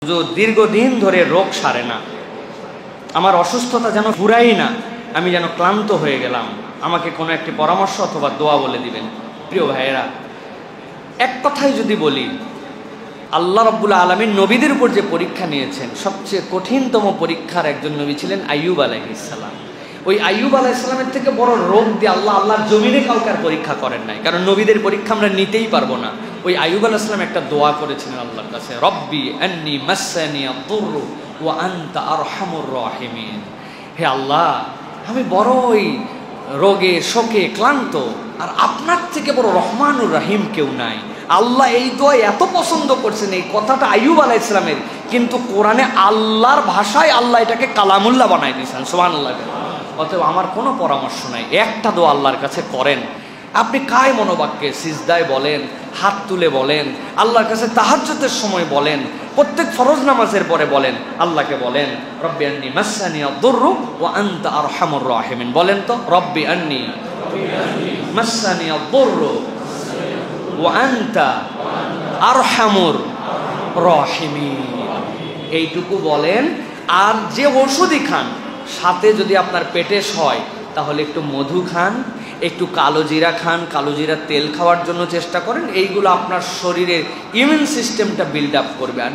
হুজুর দীর্ঘদিন ধরে রোগ সারে না, আমার অসুস্থতা যেন পুরাই না, আমি যেন ক্লান্ত হয়ে গেলাম, আমাকে কোনো একটি পরামর্শ অথবা দোয়া বলে দিবেন। প্রিয় ভাইয়েরা, এক কথাই যদি বলি, আল্লাহ রাব্বুল আলামিন নবীদের উপর যে পরীক্ষা নিয়েছেন, সবচেয়ে কঠিনতম পরীক্ষার একজন নবী ছিলেন আইয়ুব আলাইহিস সালাম। ওই আইয়ুব আলাইহিস সালামের থেকে বড় রোগ দিয়ে আল্লাহর জমিনে কাউকে পরীক্ষা করেন নাই, কারণ নবীদের পরীক্ষা আমরা নিতেই পারবো না। ওই আইয়ুব আলাইহিস সালাম একটা দোয়া করেছিলেন আল্লাহর কাছে, রব্বি আন্নী মাসসানি আদ-দুররু ওয়া আনতা আরহামুর রাহিমিন। হে আল্লাহ, আমি বড়ই রোগে শোকে ক্লান্ত, আর আপনার থেকে বড় রহমানুর রাহিম কেউ নাই। আল্লাহ এই দোয়া এত পছন্দ করছেন, এই কথাটা আইয়ুব আলাইহিস সালামের, কিন্তু কোরআনে আল্লাহর ভাষায় আল্লাহ এটাকে কালামুল্লাহ বানাই দিয়েছেন। সুবহানাল্লাহ। অতএব আমার কোনো পরামর্শ নাই, একটা দোয়া আল্লাহর কাছে করেন। আপনি কায় মনোবাক্যে সিজদায় বলেন, হাত তুলে বলেন, আল্লাহর কাছে তাহাজ্জুদের সময় বলেন, প্রত্যেক ফরজ নামাজের পরে বলেন, আল্লাহকে বলেন রব্বি আন্নী মাসসানি আদ-দুররু ওয়া আনতা আরহামুর রাহিমিন। বলেন তো, রব্বি আন্নী মাসসানি আদ-দুররু ওয়া আনতা আরহামুর রাহিমিন। এইটুকু বলেন। আর যে ওষুধই খান, সাথে যদি আপনার পেটেশ হয় তাহলে একটু মধু খান, একটু কালো জিরা খান, কালো জিরার তেল খাওয়ার জন্য চেষ্টা করেন। এইগুলো আপনার শরীরের ইমিউন সিস্টেমটা বিল্ড আপ করবে। আর